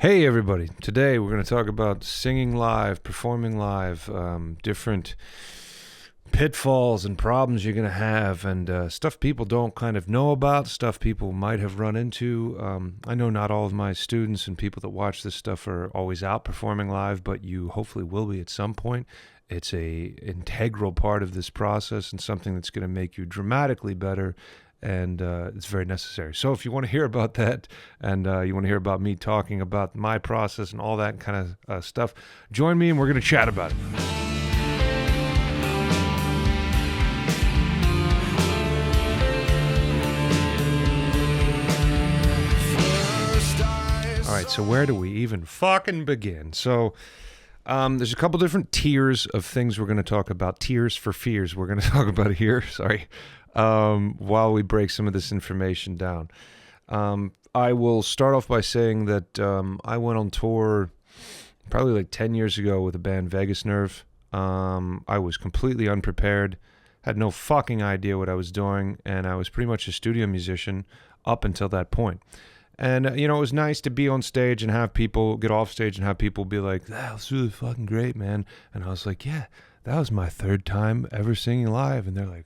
Hey everybody, today we're going to talk about singing live, performing live, different pitfalls and problems you're going to have, and stuff people don't kind of know about, stuff people might have run into. I know not all of my students and people that watch this stuff are always out performing live, but you hopefully will be at some point. It's a integral part of this process and something that's going to make you dramatically better, and it's very necessary. So if you want to hear about that, and you want to hear about me talking about my process and all that kind of stuff, join me and we're going to chat about it. All right, so where do we even fucking begin? So there's a couple different tiers of things we're going to talk about. Tiers for fears we're going to talk about here. Sorry. While we break some of this information down. I will start off by saying that I went on tour probably like 10 years ago with the band Vegas Nerve. I was completely unprepared, had no fucking idea what I was doing, and I was pretty much a studio musician up until that point. And, it was nice to be on stage and have people get off stage and have people be like, that was really fucking great, man. And I was like, yeah, that was my third time ever singing live. And they're like,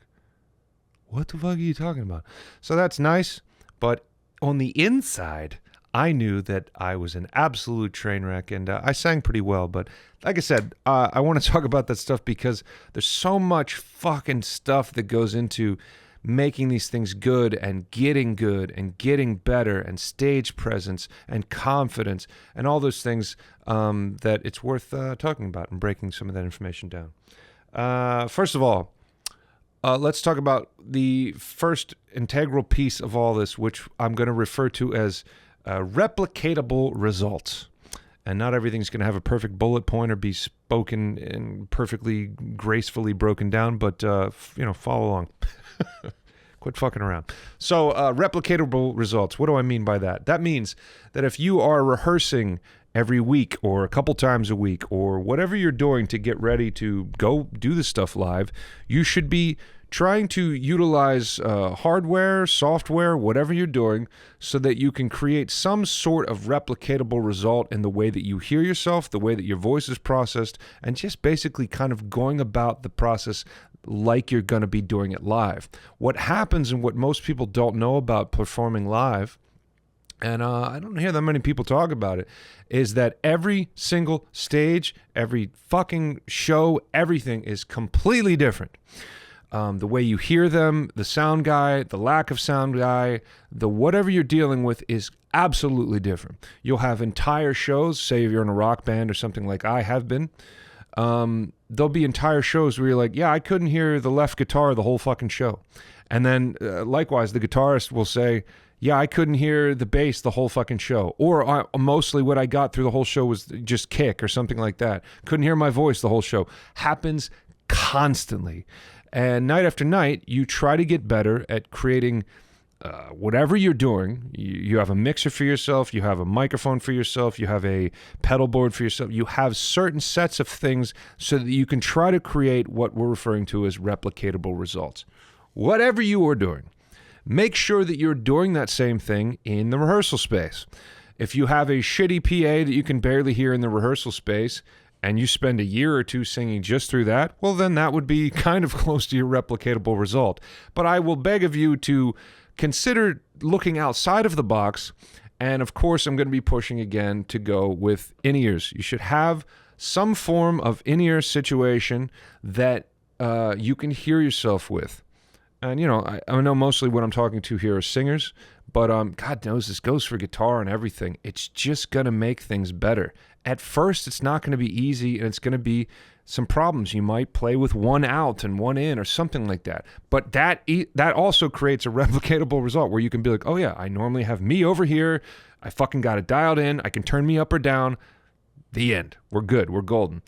what the fuck are you talking about? So that's nice, but on the inside, I knew that I was an absolute train wreck, and I sang pretty well. But like I said, I want to talk about that stuff because there's so much fucking stuff that goes into making these things good and getting better and stage presence and confidence and all those things that it's worth talking about and breaking some of that information down. First of all, let's talk about the first integral piece of all this, which I'm going to refer to as replicatable results. And not everything's going to have a perfect bullet point or be spoken and perfectly gracefully broken down, but, follow along. Quit fucking around. So, replicatable results. What do I mean by that? That means that if you are rehearsing every week or a couple times a week or whatever you're doing to get ready to go do this stuff live, you should be trying to utilize hardware, software, whatever you're doing so that you can create some sort of replicatable result in the way that you hear yourself, the way that your voice is processed, and just basically kind of going about the process like you're going to be doing it live. What happens and what most people don't know about performing live, and I don't hear that many people talk about it, is that every single stage, every fucking show, everything is completely different. The way you hear them, the sound guy, the lack of sound guy, the whatever you're dealing with is absolutely different. You'll have entire shows, say if you're in a rock band or something like I have been, there'll be entire shows where you're like, yeah, I couldn't hear the left guitar the whole fucking show. And then likewise, the guitarist will say, yeah, I couldn't hear the bass the whole fucking show. Or mostly what I got through the whole show was just kick or something like that. Couldn't hear my voice the whole show. Happens constantly. And night after night, you try to get better at creating whatever you're doing. You have a mixer for yourself. You have a microphone for yourself. You have a pedal board for yourself. You have certain sets of things so that you can try to create what we're referring to as replicatable results. Whatever you are doing, make sure that you're doing that same thing in the rehearsal space. If you have a shitty PA that you can barely hear in the rehearsal space, and you spend a year or two singing just through that, well, then that would be kind of close to your replicatable result. But I will beg of you to consider looking outside of the box, and of course, I'm going to be pushing again to go with in-ears. You should have some form of in-ear situation that you can hear yourself with. And, I know mostly what I'm talking to here are singers, but God knows this goes for guitar and everything. It's just going to make things better. At first, it's not going to be easy, and it's going to be some problems. You might play with one out and one in or something like that. But that also creates a replicatable result where you can be like, oh, yeah, I normally have me over here. I fucking got it dialed in. I can turn me up or down. The end. We're good. We're golden.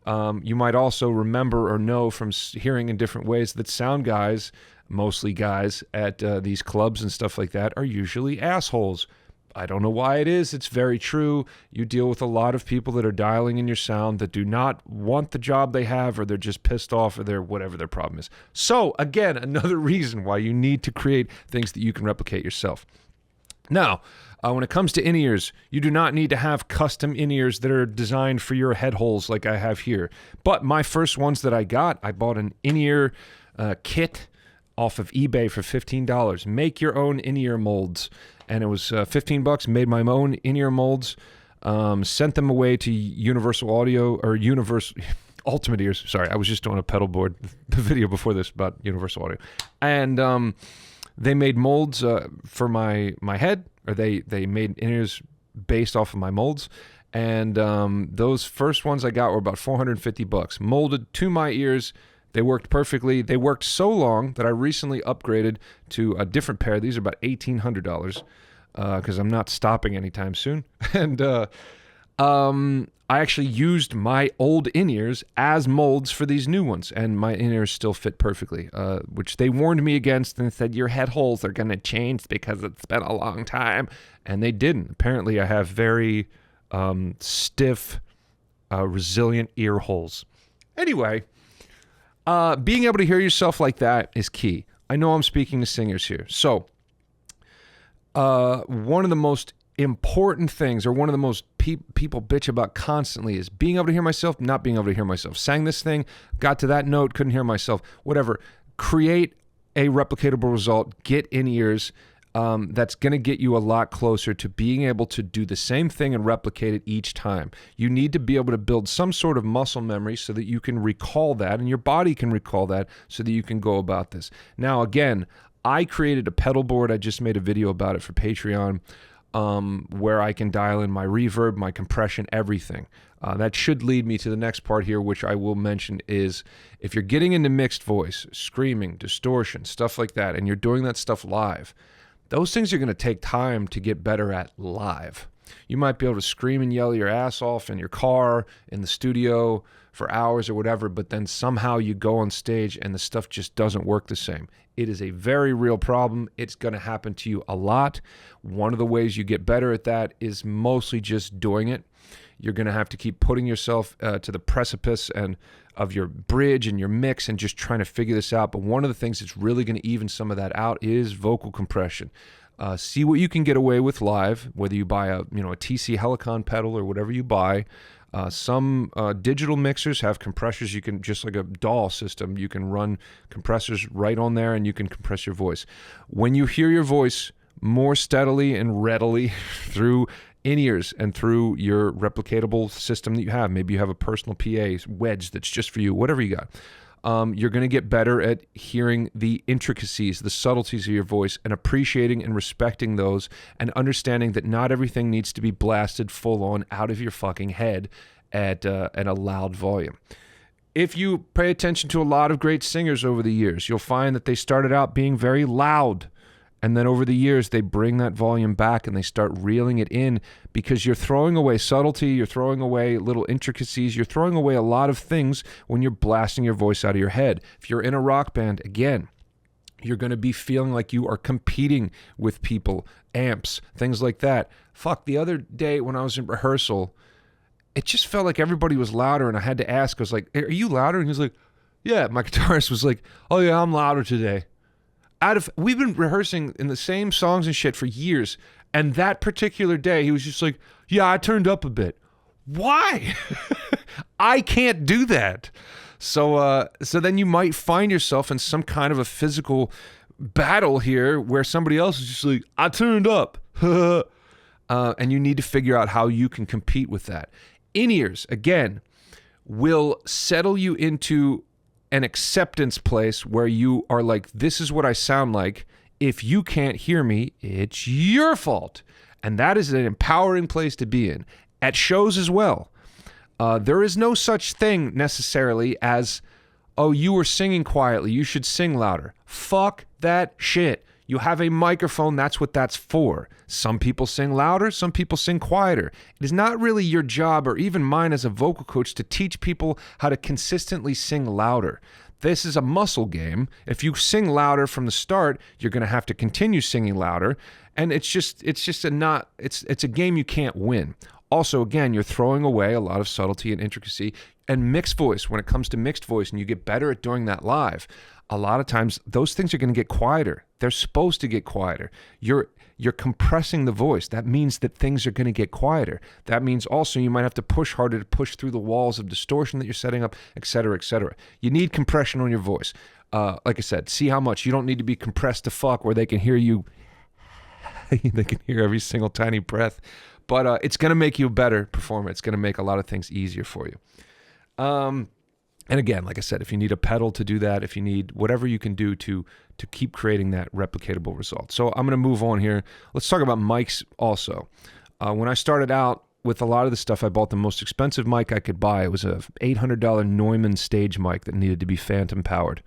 You might also remember or know from hearing in different ways that sound guys, mostly guys at these clubs and stuff like that, are usually assholes. I don't know why it is. It's very true. You deal with a lot of people that are dialing in your sound that do not want the job they have, or they're just pissed off, or they're whatever their problem is. So again, another reason why you need to create things that you can replicate yourself. Now, when it comes to in-ears, you do not need to have custom in-ears that are designed for your head holes like I have here. But my first ones that I bought an in-ear kit off of eBay for $15. Make your own in-ear molds. And it was $15, made my own in-ear molds, sent them away to Universal Audio, or Ultimate Ears. Sorry, I was just doing a pedal board the video before this about Universal Audio. And they made molds for my head, or they made in-ears based off of my molds. And those first ones I got were about $450, molded to my ears. They worked perfectly. They worked so long that I recently upgraded to a different pair. These are about $1,800 because I'm not stopping anytime soon. And I actually used my old in-ears as molds for these new ones, and my in-ears still fit perfectly, which they warned me against and said, your head holes are going to change because it's been a long time. And they didn't. Apparently, I have very stiff, resilient ear holes. Anyway, being able to hear yourself like that is key. I know I'm speaking to singers here. So, one of the most important things, or one of the most people bitch about constantly, is being able to hear myself, not being able to hear myself. Sang this thing, got to that note, couldn't hear myself. Whatever. Create a replicatable result. Get in-ears. That's going to get you a lot closer to being able to do the same thing and replicate it each time. You need to be able to build some sort of muscle memory so that you can recall that, and your body can recall that so that you can go about this. Now, again, I created a pedal board. I just made a video about it for Patreon, where I can dial in my reverb, my compression, everything. That should lead me to the next part here, which I will mention is if you're getting into mixed voice, screaming, distortion, stuff like that, and you're doing that stuff live, those things are going to take time to get better at live. You might be able to scream and yell your ass off in your car, in the studio for hours or whatever, but then somehow you go on stage and the stuff just doesn't work the same. It is a very real problem. It's going to happen to you a lot. One of the ways you get better at that is mostly just doing it. You're going to have to keep putting yourself to the precipice and of your bridge and your mix and just trying to figure this out. But one of the things that's really going to even some of that out is vocal compression. See what you can get away with live, whether you buy a TC Helicon pedal or whatever you buy. Some digital mixers have compressors. You can, just like a DAW system, you can run compressors right on there and you can compress your voice. When you hear your voice more steadily and readily through in-ears and through your replicatable system that you have, maybe you have a personal PA wedge that's just for you, whatever you got, you're going to get better at hearing the intricacies, the subtleties of your voice, and appreciating and respecting those, and understanding that not everything needs to be blasted full on out of your fucking head at a loud volume. If you pay attention to a lot of great singers over the years, you'll find that they started out being very loud. And then over the years, they bring that volume back and they start reeling it in, because you're throwing away subtlety, you're throwing away little intricacies, you're throwing away a lot of things when you're blasting your voice out of your head. If you're in a rock band, again, you're going to be feeling like you are competing with people, amps, things like that. Fuck, the other day when I was in rehearsal, it just felt like everybody was louder, and I had to ask, I was like, are you louder? And he was like, yeah. My guitarist was like, oh yeah, I'm louder today. We've been rehearsing in the same songs and shit for years, and that particular day he was just like, yeah, I turned up a bit. Why? I can't do that. So then you might find yourself in some kind of a physical battle here where somebody else is just like, I turned up. And you need to figure out how you can compete with that. In-ears, again, will settle you into an acceptance place where you are like, this is what I sound like. If you can't hear me, it's your fault. And that is an empowering place to be in. At shows as well. There is no such thing necessarily as, oh, you were singing quietly, you should sing louder. Fuck that shit. You have a microphone, that's what that's for. Some people sing louder, some people sing quieter. It is not really your job, or even mine as a vocal coach, to teach people how to consistently sing louder. This is a muscle game. If you sing louder from the start, you're going to have to continue singing louder, and it's a game you can't win. Also, again, you're throwing away a lot of subtlety and intricacy. And mixed voice, when it comes to mixed voice and you get better at doing that live, a lot of times those things are going to get quieter. They're supposed to get quieter. You're compressing the voice. That means that things are going to get quieter. That means also you might have to push harder to push through the walls of distortion that you're setting up, et cetera, et cetera. You need compression on your voice. Like I said, see how much. You don't need to be compressed to fuck where they can hear you. They can hear every single tiny breath. But it's going to make you a better performer. It's going to make a lot of things easier for you. And again, like I said, if you need a pedal to do that, if you need whatever you can do to keep creating that replicatable result. So I'm going to move on here. Let's talk about mics also. When I started out with a lot of the stuff, I bought the most expensive mic I could buy. It was a $800 Neumann stage mic that needed to be phantom powered.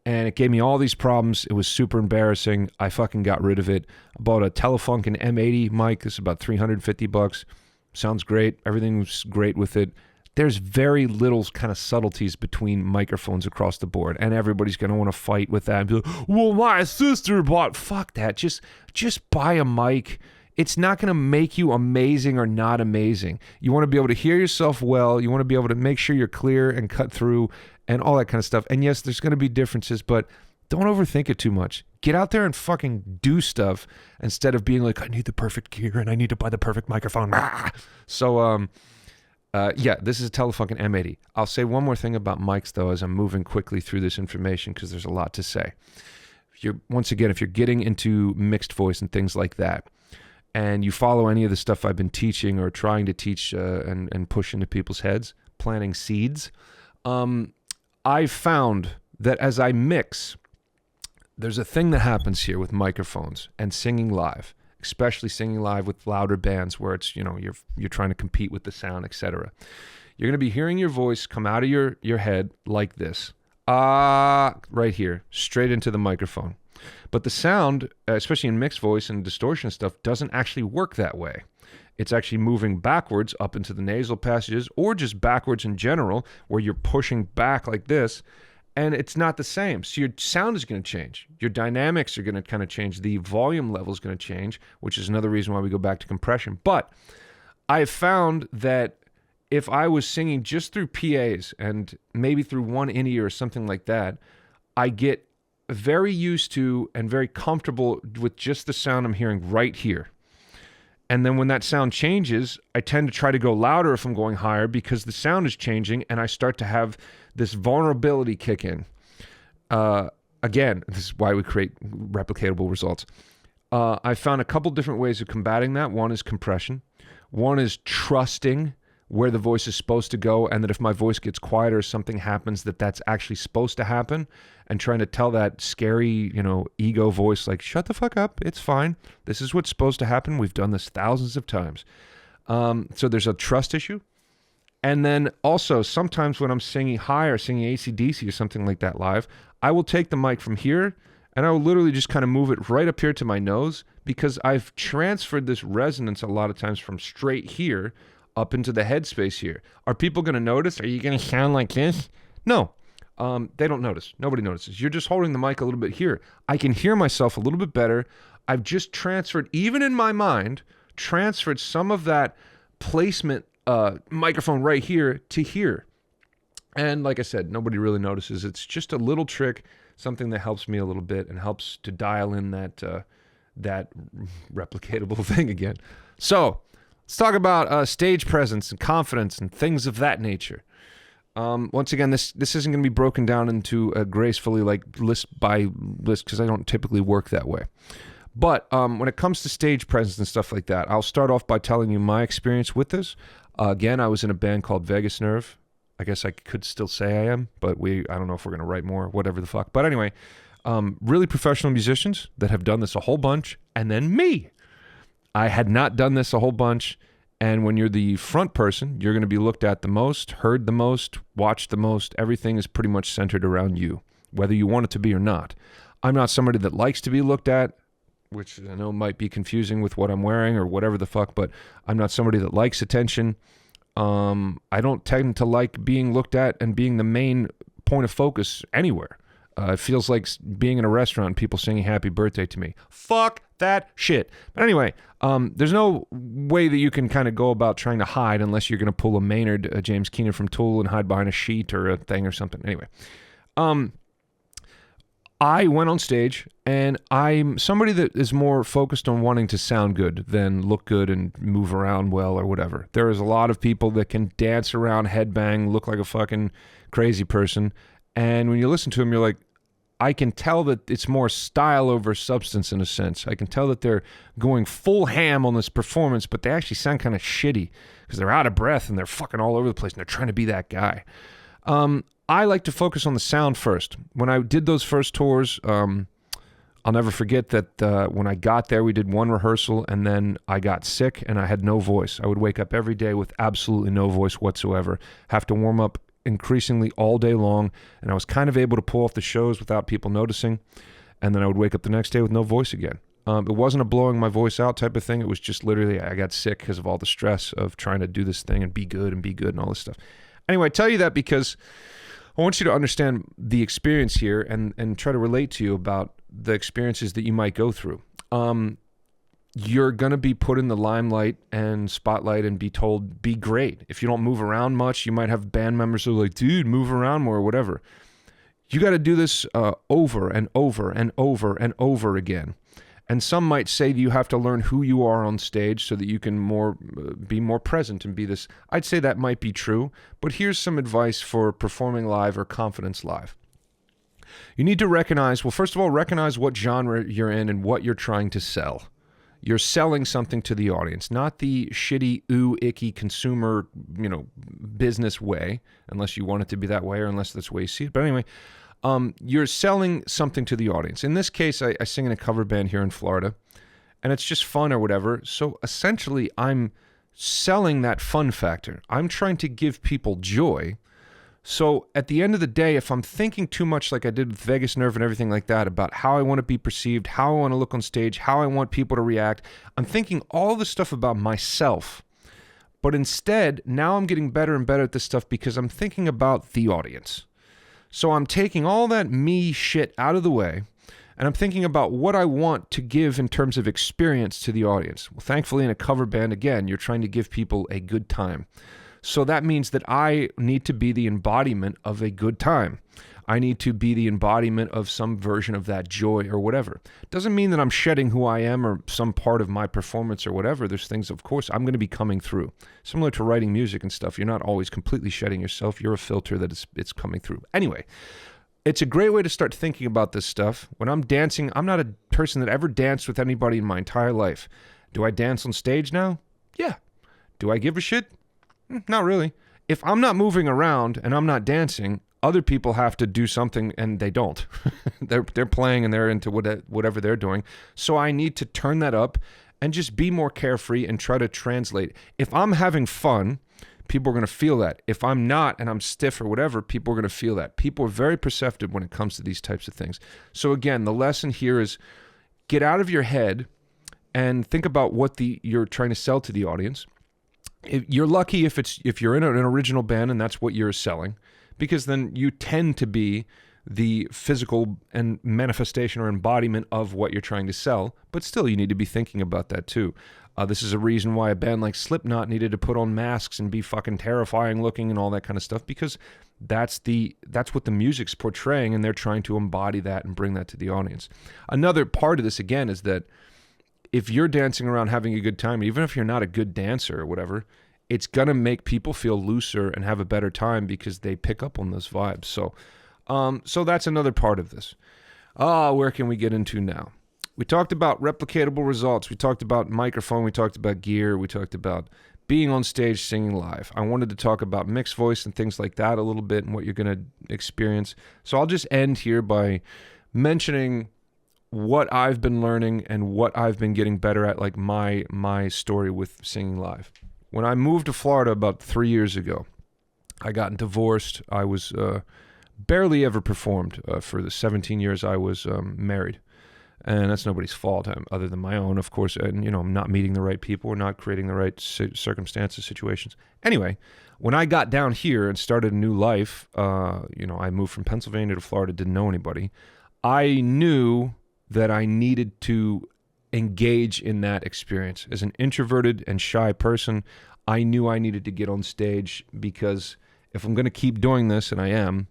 And it gave me all these problems. It was super embarrassing. I fucking got rid of it. I bought a Telefunken M80 mic. This is about $350. Sounds great. Everything's great with it. There's very little kind of subtleties between microphones across the board, and everybody's going to want to fight with that and be like, well, my sister bought... Fuck that. Just buy a mic. It's not going to make you amazing or not amazing. You want to be able to hear yourself well. You want to be able to make sure you're clear and cut through and all that kind of stuff. And yes, there's going to be differences, but don't overthink it too much. Get out there and fucking do stuff instead of being like, I need the perfect gear and I need to buy the perfect microphone. So, yeah, this is a Telefunken M80. I'll say one more thing about mics, though, as I'm moving quickly through this information, because there's a lot to say. Once again, if you're getting into mixed voice and things like that, and you follow any of the stuff I've been teaching or trying to teach and push into people's heads, planting seeds, I've found that as I mix, there's a thing that happens here with microphones and singing live, especially singing live with louder bands where it's, you're trying to compete with the sound, etc. You're going to be hearing your voice come out of your head like this. Right here, straight into the microphone. But the sound, especially in mixed voice and distortion stuff, doesn't actually work that way. It's actually moving backwards up into the nasal passages or just backwards in general where you're pushing back like this. And it's not the same. So your sound is going to change. Your dynamics are going to kind of change. The volume level is going to change, which is another reason why we go back to compression. But I found that if I was singing just through PAs and maybe through one in-ear or something like that, I get very used to and very comfortable with just the sound I'm hearing right here. And then when that sound changes, I tend to try to go louder if I'm going higher because the sound is changing and I start to have this vulnerability kick in. Again, this is why we create replicatable results. I found a couple different ways of combating that. One is compression. One is trusting where the voice is supposed to go and that if my voice gets quieter, something happens that's actually supposed to happen, and trying to tell that scary, ego voice like, shut the fuck up, it's fine. This is what's supposed to happen. We've done this thousands of times. So there's a trust issue. And then also sometimes when I'm singing high or singing AC/DC or something like that live, I will take the mic from here and I will literally just kind of move it right up here to my nose because I've transferred this resonance a lot of times from straight here up into the headspace here. Are people going to notice? Are you going to sound like this? No. They don't notice. Nobody notices. You're just holding the mic a little bit here. I can hear myself a little bit better. I've just transferred, even in my mind, transferred some of that placement microphone right here to here. And like I said, nobody really notices. It's just a little trick, something that helps me a little bit and helps to dial in that replicatable thing again. So let's talk about stage presence and confidence and things of that nature. Once again, this isn't going to be broken down into a gracefully like list by list because I don't typically work that way. But when it comes to stage presence and stuff like that, I'll start off by telling you my experience with this. Again, I was in a band called Vegas Nerve. I guess I could still say I am, but I don't know if we're going to write more, whatever the fuck. But anyway, really professional musicians that have done this a whole bunch, and then me. I had not done this a whole bunch, and when you're the front person, you're going to be looked at the most, heard the most, watched the most. Everything is pretty much centered around you, whether you want it to be or not. I'm not somebody that likes to be looked at, which I know might be confusing with what I'm wearing or whatever the fuck, but I'm not somebody that likes attention. I don't tend to like being looked at and being the main point of focus anywhere. It feels like being in a restaurant and people singing happy birthday to me. Fuck that shit. But anyway, there's no way that you can kind of go about trying to hide unless you're going to pull a Maynard, James Keenan from Tool, and hide behind a sheet or a thing or something. Anyway, I went on stage, and I'm somebody that is more focused on wanting to sound good than look good and move around well or whatever. There is a lot of people that can dance around, headbang, look like a fucking crazy person, and when you listen to them, you're like, I can tell that it's more style over substance in a sense. I can tell that they're going full ham on this performance, but they actually sound kind of shitty because they're out of breath and they're fucking all over the place and they're trying to be that guy. I like to focus on the sound first. When I did those first tours, I'll never forget that when I got there, we did one rehearsal and then I got sick and I had no voice. I would wake up every day with absolutely no voice whatsoever, have to warm up increasingly all day long, and I was kind of able to pull off the shows without people noticing, and then I would wake up the next day with no voice again. It wasn't a blowing my voice out type of thing. It was just literally I got sick because of all the stress of trying to do this thing and be good and all this stuff. Anyway, I tell you that because I want you to understand the experience here and try to relate to you about the experiences that you might go through. You're going to be put in the limelight and spotlight and be told, be great. If you don't move around much, you might have band members who are like, dude, move around more or whatever. You got to do this over and over and over and over again. And some might say you have to learn who you are on stage so that you can be more present and be this. I'd say that might be true, but here's some advice for performing live or confidence live. You need to recognize what genre you're in and what you're trying to sell. You're selling something to the audience, not the shitty, icky consumer, business way, unless you want it to be that way or unless that's the way you see it. But anyway, you're selling something to the audience. In this case, I sing in a cover band here in Florida, and it's just fun or whatever. So essentially, I'm selling that fun factor. I'm trying to give people joy. So at the end of the day, if I'm thinking too much like I did with Vegas Nerve and everything like that about how I want to be perceived, how I want to look on stage, how I want people to react, I'm thinking all this stuff about myself. But instead, now I'm getting better and better at this stuff because I'm thinking about the audience. So I'm taking all that me shit out of the way, and I'm thinking about what I want to give in terms of experience to the audience. Well, thankfully, in a cover band, again, you're trying to give people a good time. So that means that I need to be the embodiment of a good time. I need to be the embodiment of some version of that joy or whatever. Doesn't mean that I'm shedding who I am or some part of my performance or whatever. There's things, of course, I'm going to be coming through. Similar to writing music and stuff, you're not always completely shedding yourself. You're a filter that it's coming through. Anyway, it's a great way to start thinking about this stuff. When I'm dancing, I'm not a person that ever danced with anybody in my entire life. Do I dance on stage now? Yeah. Do I give a shit? Not really. If I'm not moving around and I'm not dancing, other people have to do something and they don't. They're playing and they're into whatever they're doing. So I need to turn that up and just be more carefree and try to translate. If I'm having fun, people are going to feel that. If I'm not and I'm stiff or whatever, people are going to feel that. People are very perceptive when it comes to these types of things. So again, the lesson here is get out of your head and think about what you're trying to sell to the audience. You're lucky if you're in an original band and that's what you're selling, because then you tend to be the physical and manifestation or embodiment of what you're trying to sell. But still, you need to be thinking about that too. This is a reason why a band like Slipknot needed to put on masks and be fucking terrifying looking and all that kind of stuff, because that's what the music's portraying, and they're trying to embody that and bring that to the audience. Another part of this, again, is that if you're dancing around having a good time, even if you're not a good dancer or whatever, it's going to make people feel looser and have a better time because they pick up on those vibes. So that's another part of this. Where can we get into now? We talked about replicatable results. We talked about microphone. We talked about gear. We talked about being on stage singing live. I wanted to talk about mixed voice and things like that a little bit and what you're going to experience. So I'll just end here by mentioning what I've been learning and what I've been getting better at, like my story with singing live. When I moved to Florida about 3 years ago, I got divorced. I was barely ever performed for the 17 years I was married. And that's nobody's fault other than my own, of course. And, I'm not meeting the right people or not creating the right circumstances, situations. Anyway, when I got down here and started a new life, I moved from Pennsylvania to Florida, didn't know anybody. I knew that I needed to engage in that experience. As an introverted and shy person, I knew I needed to get on stage, because if I'm going to keep doing this, and I am,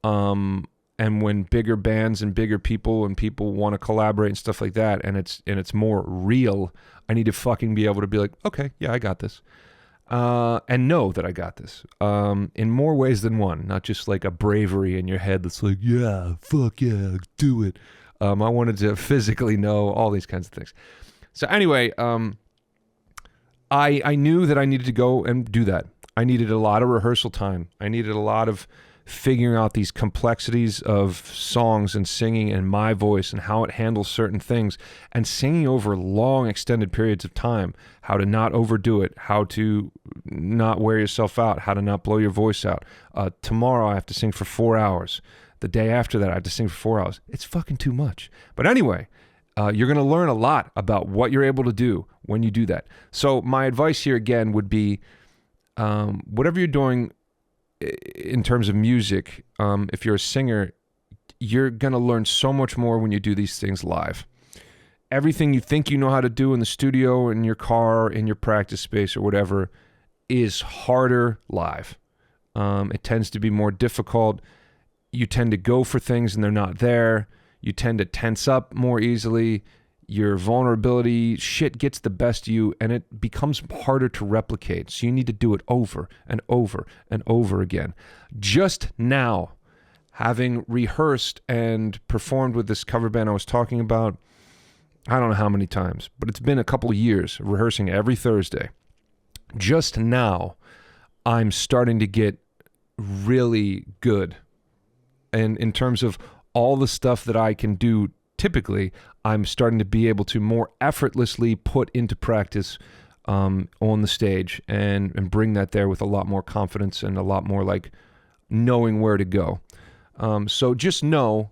and when bigger bands and bigger people and people want to collaborate and stuff like that, and it's more real, I need to fucking be able to be like, okay, yeah, I got this. And know that I got this. In more ways than one, not just like a bravery in your head that's like, yeah, fuck yeah, do it. I wanted to physically know all these kinds of things. So anyway, I knew that I needed to go and do that. I needed a lot of rehearsal time. I needed a lot of figuring out these complexities of songs and singing and my voice and how it handles certain things, and singing over long extended periods of time, how to not overdo it, how to not wear yourself out, how to not blow your voice out. Tomorrow I have to sing for 4 hours. The day after that I have to sing for 4 hours. It's fucking too much. But anyway, you're going to learn a lot about what you're able to do when you do that. So my advice here again would be, whatever you're doing in terms of music, if you're a singer, you're going to learn so much more when you do these things live. Everything you think you know how to do in the studio, in your car, in your practice space or whatever, is harder live. It tends to be more difficult. You tend to go for things and they're not there. You tend to tense up more easily. Your vulnerability, shit gets the best of you, and it becomes harder to replicate. So you need to do it over and over and over again. Just now, having rehearsed and performed with this cover band I was talking about, I don't know how many times, but it's been a couple of years rehearsing every Thursday. Just now, I'm starting to get really good. And in terms of all the stuff that I can do typically, I'm starting to be able to more effortlessly put into practice on the stage and bring that there with a lot more confidence and a lot more like knowing where to go. So just know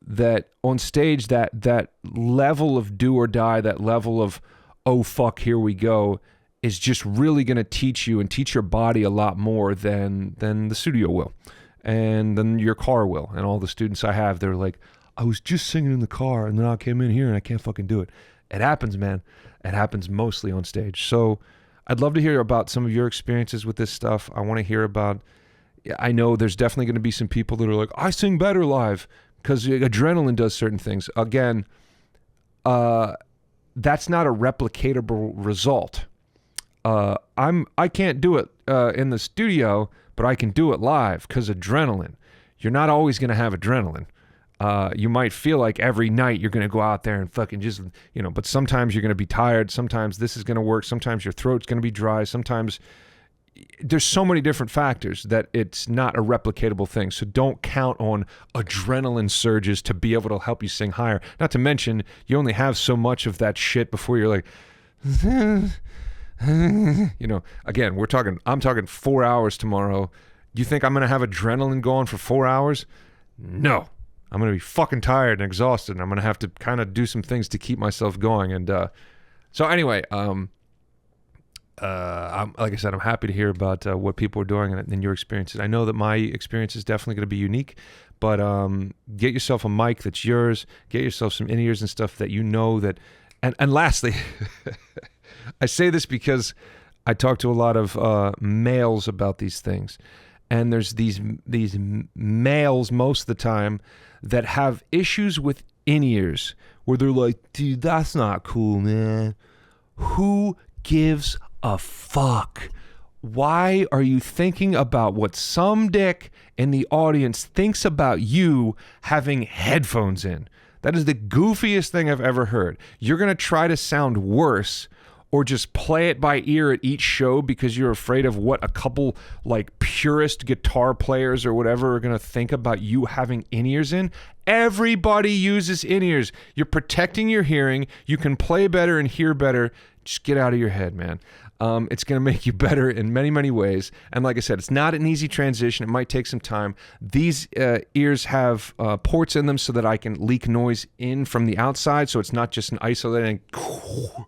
that on stage, that level of do or die, that level of, oh, fuck, here we go, is just really going to teach you and teach your body a lot more than the studio will. And then your car will. And all the students I have, they're like, I was just singing in the car and then I came in here and I can't fucking do it. It happens, man. It happens mostly on stage. So I'd love to hear about some of your experiences with this stuff. I want to hear about, I know there's definitely going to be some people that are like, I sing better live because adrenaline does certain things. Again, that's not a replicatable result. I can't do it in the studio, but I can do it live because adrenaline. You're not always going to have adrenaline. You might feel like every night you're going to go out there and fucking just, but sometimes you're going to be tired. Sometimes this is going to work. Sometimes your throat's going to be dry. Sometimes there's so many different factors that it's not a replicatable thing. So don't count on adrenaline surges to be able to help you sing higher. Not to mention, you only have so much of that shit before you're like, again, I'm talking 4 hours tomorrow. You think I'm going to have adrenaline going for 4 hours? No. I'm going to be fucking tired and exhausted, and I'm going to have to kind of do some things to keep myself going. And so anyway, like I said, I'm happy to hear about what people are doing and your experiences. I know that my experience is definitely going to be unique, but get yourself a mic that's yours. Get yourself some in-ears and stuff that you know that. And lastly, I say this because I talk to a lot of males about these things. And there's these males most of the time that have issues with in-ears where they're like, dude, that's not cool, man. Who gives a fuck? Why are you thinking about what some dick in the audience thinks about you having headphones in? That is the goofiest thing I've ever heard. You're going to try to sound worse or just play it by ear at each show because you're afraid of what a couple like purist guitar players or whatever are going to think about you having in-ears in. Everybody uses in-ears. You're protecting your hearing. You can play better and hear better. Just get out of your head, man. It's going to make you better in many, many ways. And like I said, it's not an easy transition. It might take some time. These ears have ports in them so that I can leak noise in from the outside, so it's not just an isolating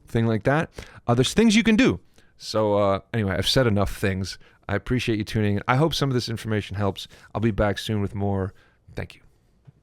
thing like that. There's things you can do. So anyway, I've said enough things. I appreciate you tuning in. I hope some of this information helps. I'll be back soon with more. Thank you.